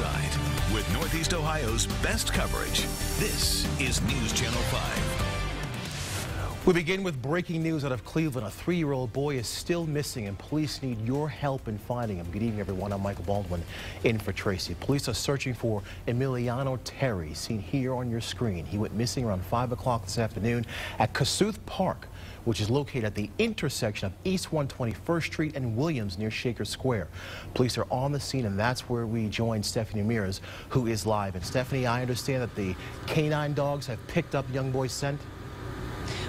side with Northeast Ohio's best coverage. This is News Channel 5. We begin with breaking news out of Cleveland. A 3-year-old boy is still missing and police need your help in finding him. Good evening, everyone. I'm Michael Baldwin in for Tracy. Police are searching for Emiliano Terry, seen here on your screen. He went missing around 5 o'clock this afternoon at Kossuth Park, which is located at the intersection of East 121st Street and Williams near Shaker Square. Police are on the scene, and that's where we join Stephanie Ramirez, who is live. And Stephanie, I understand that the canine dogs have picked up young boy's scent.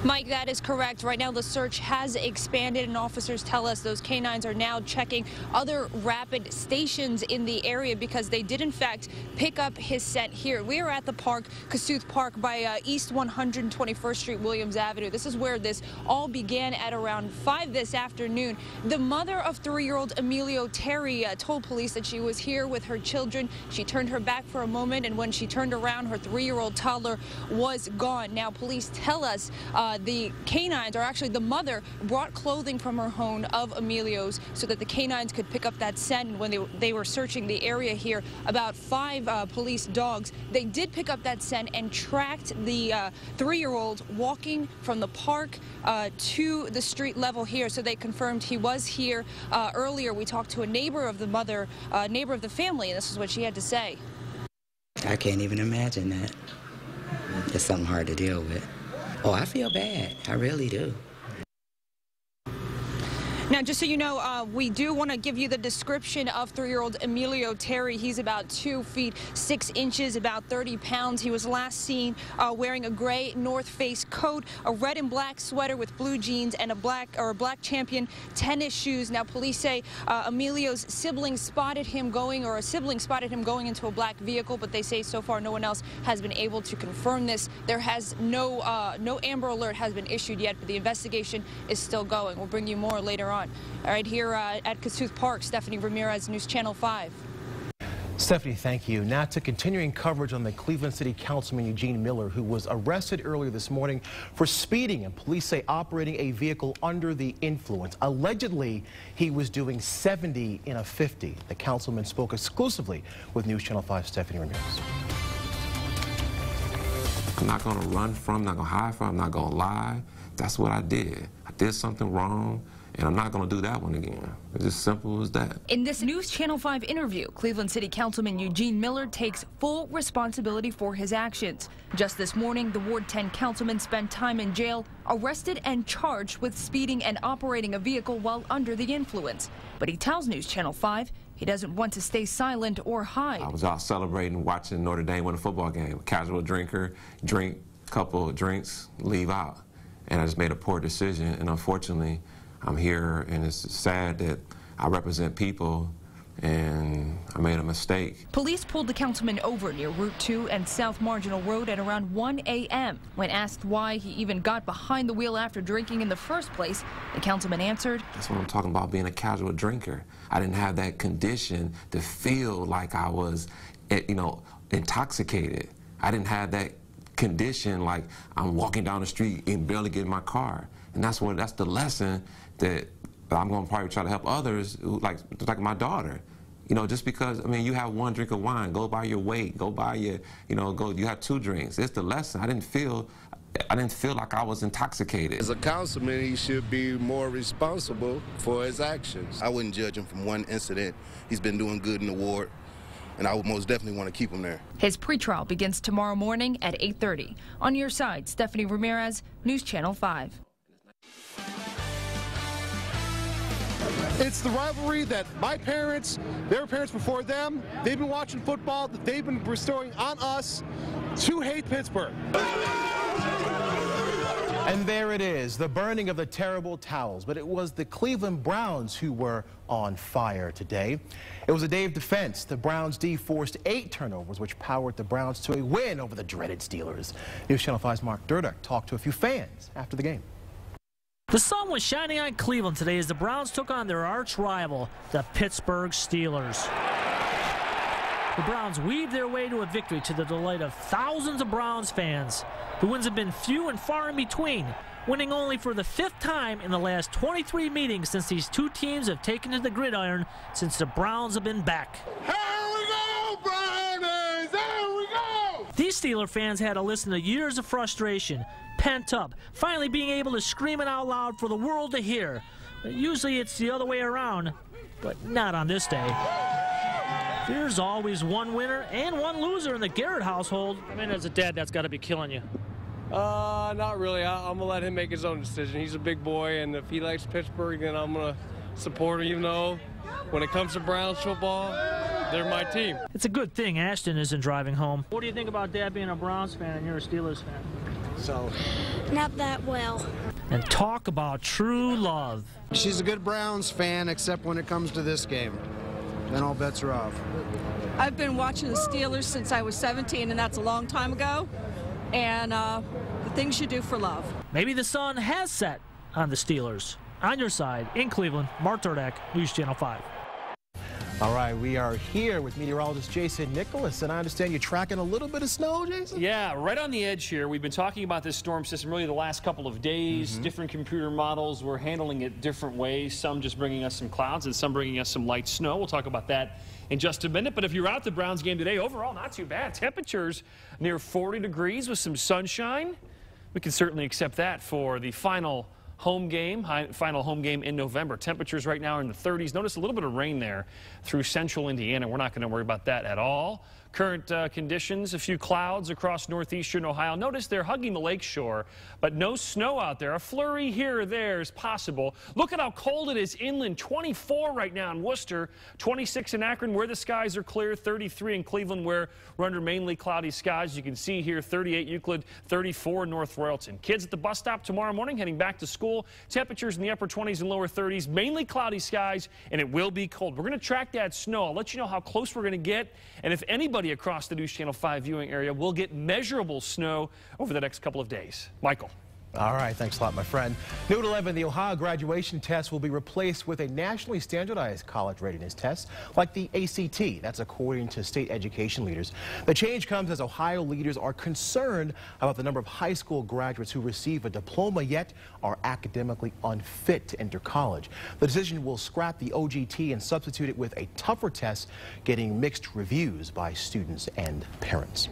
Mike, that is correct. Right now, the search has expanded, and officers tell us those canines are now checking other rapid stations in the area because they did, in fact, pick up his scent here. We are at the park, Kossuth Park, by East 121st Street, Williams Avenue. This is where this all began at around 5 this afternoon. The mother of 3-year-old Emilio Terry told police that she was here with her children. She turned her back for a moment, and when she turned around, her 3-year-old toddler was gone. Now, police tell us the canines, or actually the mother, brought clothing from her home of Emilio's so that the canines could pick up that scent. And when they were searching the area here, about 5 police dogs, they did pick up that scent and tracked the 3-year-old walking from the park to the street level here. So they confirmed he was here. Earlier, we talked to a neighbor of the mother, neighbor of the family, and this is what she had to say. I can't even imagine that. It's something hard to deal with. Oh, I feel bad. I really do. Now, just so you know, we do want to give you the description of 3-year-old Emilio Terry. He's about 2 feet 6 inches, about 30 pounds. He was last seen wearing a gray North Face coat, a red and black sweater with blue jeans, and a black Champion tennis shoes. Now, police say Emilio's siblings spotted him going, or a sibling spotted him going into a black vehicle, but they say so far no one else has been able to confirm this. There has no Amber Alert has been issued yet, but the investigation is still going. We'll bring you more later on. All right, here at Kossuth Park, Stephanie Ramirez, News Channel 5. Stephanie, thank you. Now to continuing coverage on the Cleveland City Councilman Eugene Miller, who was arrested earlier this morning for speeding, and police say operating a vehicle under the influence. Allegedly, he was doing 70 in a 50. The councilman spoke exclusively with News Channel 5's Stephanie Ramirez. I'm not going to run from, I'm not going to hide from, I'm not going to lie. That's what I did. I did something wrong, and I'm not going to do that one again. It's as simple as that. In this News Channel 5 interview, Cleveland City Councilman Eugene Miller takes full responsibility for his actions. Just this morning, the Ward 10 councilman spent time in jail, arrested and charged with speeding and operating a vehicle while under the influence. But he tells News Channel 5 he doesn't want to stay silent or hide. I was out celebrating, watching Notre Dame win a football game. Casual drinker, drink a couple of drinks, leave out. And I just made a poor decision, and unfortunately, I'm here, and it's sad that I represent people, and I made a mistake. Police pulled the councilman over near Route 2 and South Marginal Road at around 1 a.m. When asked why he even got behind the wheel after drinking in the first place, the councilman answered, "That's what I'm talking about, being a casual drinker. I didn't have that condition to feel like I was, intoxicated. I didn't have that condition like I'm walking down the street and barely get in my car." And that's the lesson that I'm going to probably try to help others, like my daughter. Just because, you have 1 drink of wine, go by your weight, go by your, you have 2 drinks. It's the lesson. I didn't feel like I was intoxicated. As a councilman, he should be more responsible for his actions. I wouldn't judge him from one incident. He's been doing good in the ward, and I would most definitely want to keep him there. His pretrial begins tomorrow morning at 8:30. On your side, Stephanie Ramirez, News Channel 5. It's the rivalry that my parents, their parents before them, they've been watching football, that they've been bestowing on us to hate Pittsburgh. And there it is, the burning of the terrible towels. But it was the Cleveland Browns who were on fire today. It was a day of defense. The Browns D forced 8 turnovers, which powered the Browns to a win over the dreaded Steelers. News Channel 5's Mark Durduck talked to a few fans after the game. The sun was shining on Cleveland today as the Browns took on their arch rival, the Pittsburgh Steelers. The Browns weaved their way to a victory to the delight of thousands of Browns fans. The wins have been few and far in between, winning only for the 5th time in the last 23 meetings since these two teams have taken to the gridiron since the Browns have been back. Here we go, Browns! These Steeler fans had to listen to years of frustration, pent up, finally being able to scream it out loud for the world to hear. Usually it's the other way around, but not on this day. There's always one winner and one loser in the Garrett household. I mean, as a dad, that's got to be killing you. Not really. I'm going to let him make his own decision. He's a big boy, and if he likes Pittsburgh, then I'm going to support him, even though when it comes to Browns football, they're my team. It's a good thing Ashton isn't driving home. What do you think about Dad being a Browns fan and you're a Steelers fan? So, not that well. And talk about true love. She's a good Browns fan, except when it comes to this game. Then all bets are off. I've been watching the Steelers since I was 17, and that's a long time ago. And the things you do for love. Maybe the sun has set on the Steelers. On your side, in Cleveland, Mark Durdak, News Channel 5. All right, we are here with meteorologist Jason Nicholas, and I understand you're tracking a little bit of snow, Jason? Yeah, right on the edge here. We've been talking about this storm system really the last couple of days. Different computer models were handling it different ways, some just bringing us some clouds and some bringing us some light snow. We'll talk about that in just a minute. But if you're out the Browns game today, overall, not too bad. Temperatures near 40 degrees with some sunshine. We can certainly accept that for the final home game in November. Temperatures right now are in the 30s. Notice a little bit of rain there through central Indiana. We're not going to worry about that at all. Current conditions, a few clouds across northeastern Ohio. Notice they're hugging the lakeshore, but no snow out there. A flurry here or there is possible. Look at how cold it is inland. 24 right now in Worcester, 26 in Akron where the skies are clear, 33 in Cleveland where we're under mainly cloudy skies. You can see here 38 Euclid, 34 North Royalton. Kids at the bus stop tomorrow morning heading back to school. Temperatures in the upper 20s and lower 30s, mainly cloudy skies, and it will be cold. We're going to track that snow. I'll let you know how close we're going to get, and if anybody across the News Channel 5 viewing area will get measurable snow over the next couple of days. Michael. All right, thanks a lot, my friend. New at 11, the Ohio graduation test will be replaced with a nationally standardized college readiness test like the ACT. That's according to state education leaders. The change comes as Ohio leaders are concerned about the number of high school graduates who receive a diploma yet are academically unfit to enter college. The decision will scrap the OGT and substitute it with a tougher test, getting mixed reviews by students and parents.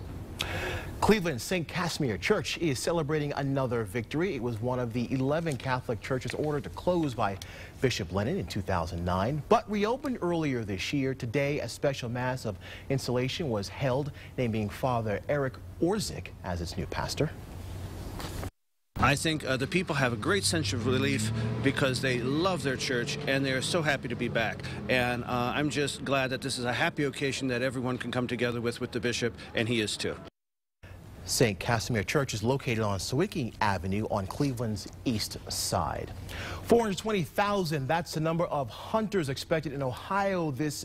Cleveland's St. Casimir Church is celebrating another victory. It was one of the 11 Catholic churches ordered to close by Bishop Lennon in 2009, but reopened earlier this year. Today, a special mass of installation was held, naming Father Eric Orzik as its new pastor. I think the people have a great sense of relief because they love their church and they're so happy to be back. And I'm just glad that this is a happy occasion that everyone can come together with the bishop, and he is too. St. Casimir Church is located on Sawicki Avenue on Cleveland's east side. 420,000, that's the number of hunters expected in Ohio this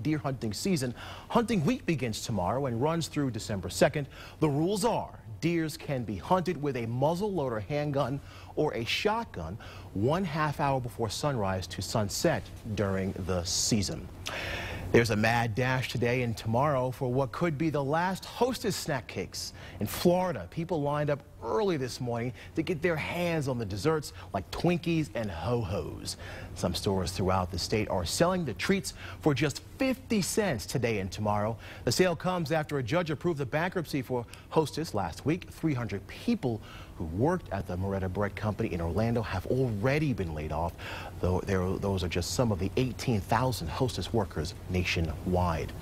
deer hunting season. Hunting week begins tomorrow and runs through December 2nd. The rules are deers can be hunted with a muzzleloader handgun or a shotgun 1/2 hour before sunrise to sunset during the season. There's a mad dash today and tomorrow for what could be the last Hostess snack cakes. In Florida, people lined up early this morning to get their hands on the desserts like Twinkies and Ho-Hos. Some stores throughout the state are selling the treats for just 50 cents today and tomorrow. The sale comes after a judge approved the bankruptcy for Hostess last week. 300 people who worked at the Moretta Bread Company in Orlando have already been laid off, though those are just some of the 18,000 Hostess workers nationwide.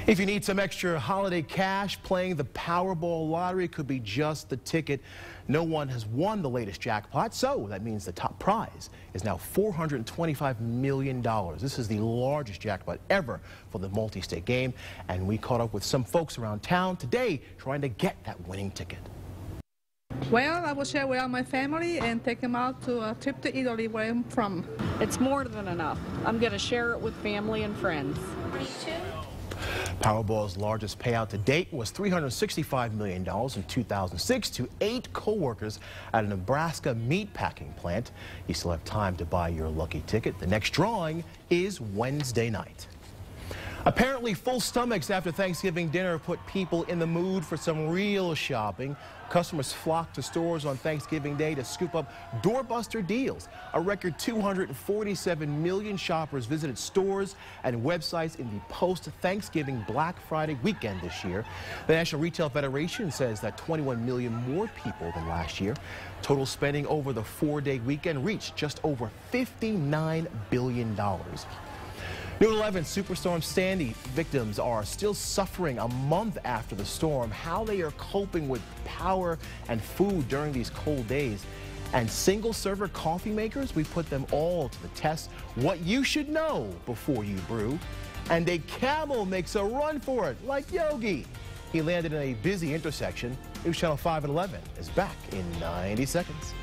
If you need some extra holiday cash, playing the Powerball lottery could be just the ticket. No one has won the latest jackpot, so that means the top prize is now $425 million. This is the largest jackpot ever for the multi-state game, and we caught up with some folks around town today trying to get that winning ticket. Well, I will share with all my family and take them out to a trip to Italy where I'm from. It's more than enough. I'm going to share it with family and friends. Powerball's largest payout to date was $365 million in 2006 to 8 co-workers at a Nebraska meatpacking plant. You still have time to buy your lucky ticket. The next drawing is Wednesday night. Apparently, full stomachs after Thanksgiving dinner put people in the mood for some real shopping. Customers flocked to stores on Thanksgiving Day to scoop up doorbuster deals. A record 247 million shoppers visited stores and websites in the post-Thanksgiving Black Friday weekend this year. The National Retail Federation says that 21 million more people than last year. Total spending over the four-day weekend reached just over $59 billion. New 11 Superstorm Sandy victims are still suffering a month after the storm. How they are coping with power and food during these cold days. And single-server coffee makers, we put them all to the test. What you should know before you brew. And a camel makes a run for it, like Yogi. He landed in a busy intersection. News Channel 5 at 11 is back in 90 seconds.